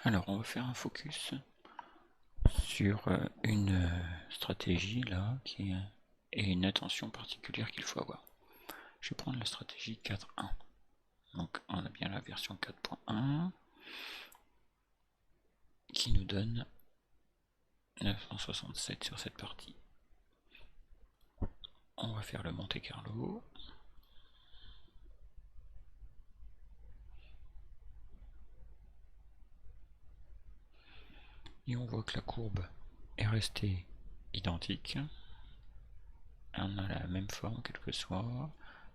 Alors, on va faire un focus sur une stratégie là et une attention particulière qu'il faut avoir. Je vais prendre la stratégie 4.1. Donc, on a bien la version 4.1 qui nous donne 967 sur cette partie. On va faire le Monte Carlo. Et on voit que la courbe est restée identique. On a la même forme, quel que soit.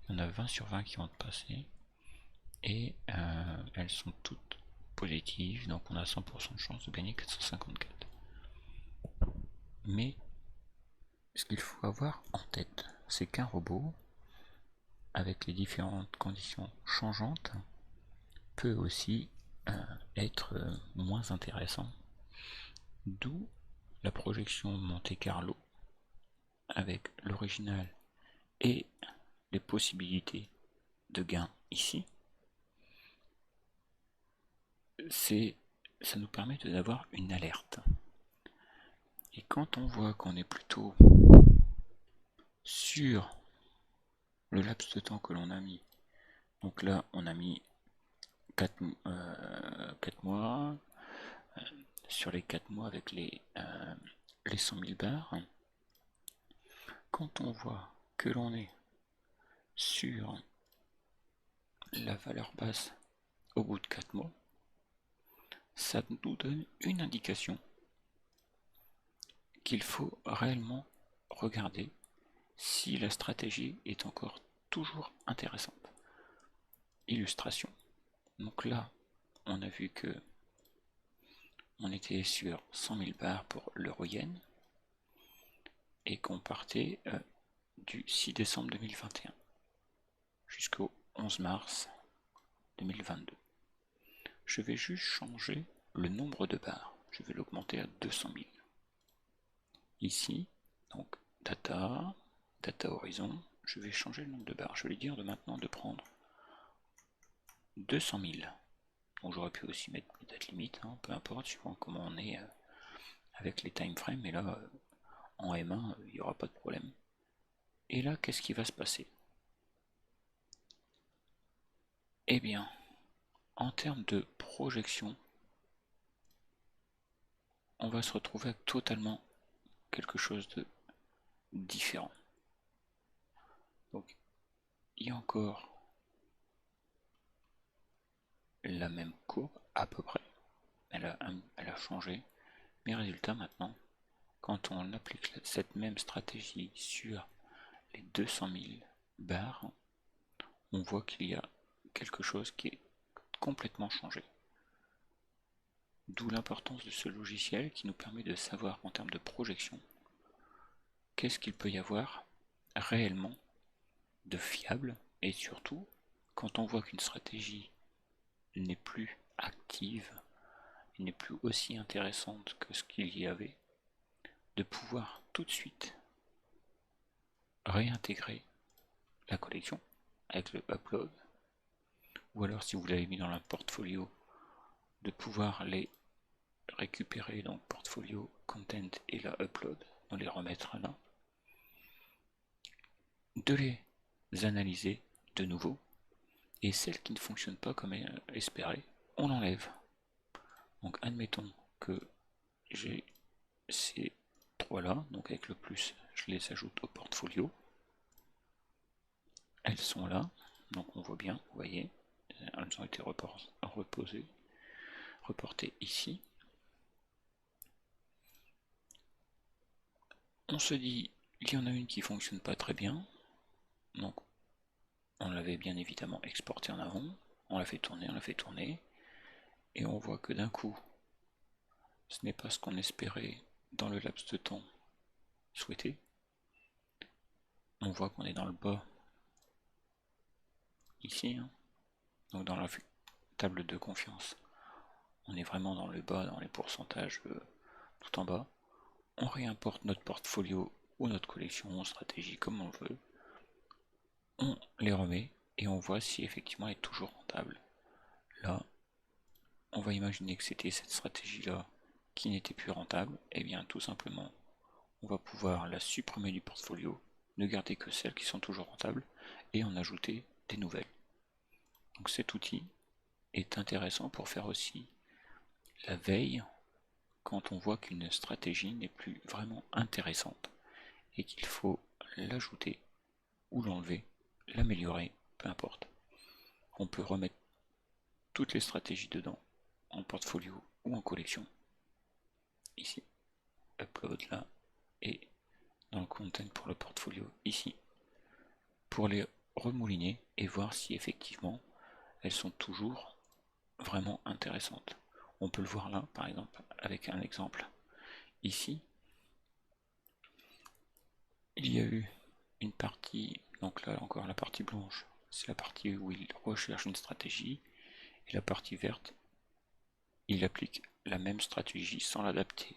Il y en a 20 sur 20 qui vont passer. Et elles sont toutes positives, donc on a 100% de chance de gagner 454. Mais ce qu'il faut avoir en tête, c'est qu'un robot, avec les différentes conditions changeantes, peut aussi être moins intéressant. D'où la projection Monte Carlo avec l'original et les possibilités de gain ici. Ça nous permet d'avoir une alerte. Et quand on voit qu'on est plutôt sur le laps de temps que l'on a mis, donc là on a mis 4 mois, sur les 4 mois avec les 100 000 bars, quand on voit que l'on est sur la valeur basse au bout de 4 mois, ça nous donne une indication qu'il faut réellement regarder si la stratégie est encore toujours intéressante. Illustration. Donc là, on a vu que on était sur 100 000 bars pour l'euro-yen et qu'on partait du 6 décembre 2021 jusqu'au 11 mars 2022. Je vais juste changer le nombre de barres. Je vais l'augmenter à 200 000. Ici, donc data horizon, je vais changer le nombre de barres. Je vais lui dire de maintenant de prendre 200 000. Donc j'aurais pu aussi mettre une date limite, hein, peu importe, suivant comment on est avec les time frames, mais là, en M1, il n'y aura pas de problème. Et là, qu'est-ce qui va se passer? Eh bien, en termes de projection, on va se retrouver avec totalement quelque chose de différent. Donc, il y a encore la même courbe, à peu près. Elle a changé. Mais résultat, maintenant, quand on applique cette même stratégie sur les 200 000 barres, on voit qu'il y a quelque chose qui est complètement changé. D'où l'importance de ce logiciel qui nous permet de savoir en termes de projection qu'est-ce qu'il peut y avoir réellement de fiable, et surtout quand on voit qu'une stratégie n'est plus active, n'est plus aussi intéressante que ce qu'il y avait, de pouvoir tout de suite réintégrer la collection avec le upload, ou alors si vous l'avez mis dans un portfolio, de pouvoir les récupérer, donc portfolio, content et la upload, de les remettre là, de les analyser de nouveau, et celles qui ne fonctionnent pas comme espéré, on l'enlève. Donc admettons que j'ai ces trois là, donc avec le plus, je les ajoute au portfolio. Elles sont là, donc on voit bien, vous voyez, elles ont été reportées ici. On se dit, il y en a une qui fonctionne pas très bien, donc on l'avait bien évidemment exporté en avant, on l'a fait tourner, et on voit que d'un coup, ce n'est pas ce qu'on espérait dans le laps de temps souhaité. On voit qu'on est dans le bas, ici, hein. Donc dans la table de confiance, on est vraiment dans le bas, dans les pourcentages tout en bas. On réimporte notre portfolio ou notre collection ou stratégie comme on veut. On les remet et on voit si effectivement elle est toujours rentable. Là, on va imaginer que c'était cette stratégie-là qui n'était plus rentable, et bien tout simplement, on va pouvoir la supprimer du portfolio, ne garder que celles qui sont toujours rentables, et en ajouter des nouvelles. Donc cet outil est intéressant pour faire aussi la veille quand on voit qu'une stratégie n'est plus vraiment intéressante et qu'il faut l'ajouter ou l'enlever, l'améliorer, peu importe. On peut remettre toutes les stratégies dedans, en portfolio ou en collection. Ici, upload là, et dans le content pour le portfolio ici, pour les remouliner et voir si effectivement elles sont toujours vraiment intéressantes. On peut le voir là, par exemple, avec un exemple. Ici, il y a eu une partie, donc là encore la partie blanche, c'est la partie où il recherche une stratégie, et la partie verte, il applique la même stratégie sans l'adapter.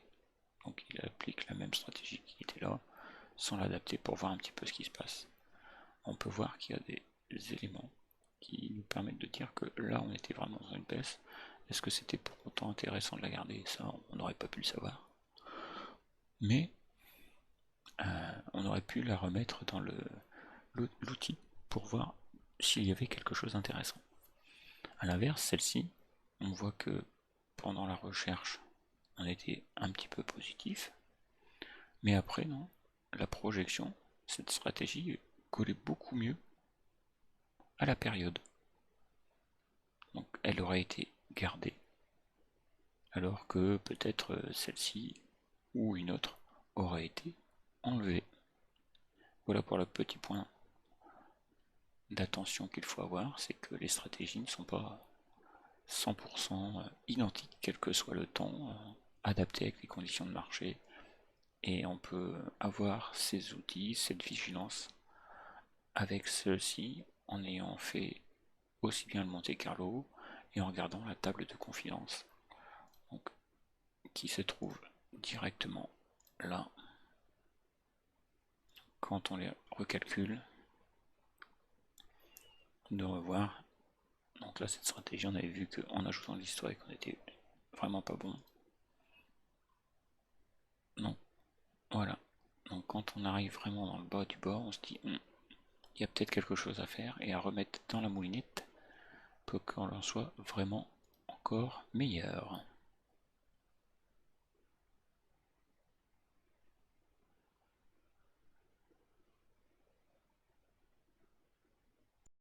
Donc il applique la même stratégie qui était là, sans l'adapter pour voir un petit peu ce qui se passe. On peut voir qu'il y a des éléments qui nous permettent de dire que là on était vraiment dans une baisse. Est-ce que c'était pour autant intéressant de la garder? Ça, on n'aurait pas pu le savoir. Mais on aurait pu la remettre dans l'outil pour voir s'il y avait quelque chose d'intéressant. A l'inverse, celle-ci, on voit que pendant la recherche, on était un petit peu positif, mais après, non, la projection, cette stratégie collait beaucoup mieux à la période. Donc elle aurait été gardée, alors que peut-être celle-ci ou une autre aurait été enlevée. Voilà pour le petit point d'attention qu'il faut avoir, c'est que les stratégies ne sont pas 100% identiques, quel que soit le temps, adapté avec les conditions de marché. Et on peut avoir ces outils, cette vigilance avec ceux-ci en ayant fait aussi bien le Monte Carlo et en regardant la table de confidence, donc, qui se trouve directement là. Quand on les recalcule, de revoir. Donc là, cette stratégie, on avait vu qu'en ajoutant de l'historique, on était vraiment pas bon. Donc voilà. Donc quand on arrive vraiment dans le bas du bord, on se dit il y a peut-être quelque chose à faire et à remettre dans la moulinette pour qu'on en soit vraiment encore meilleur.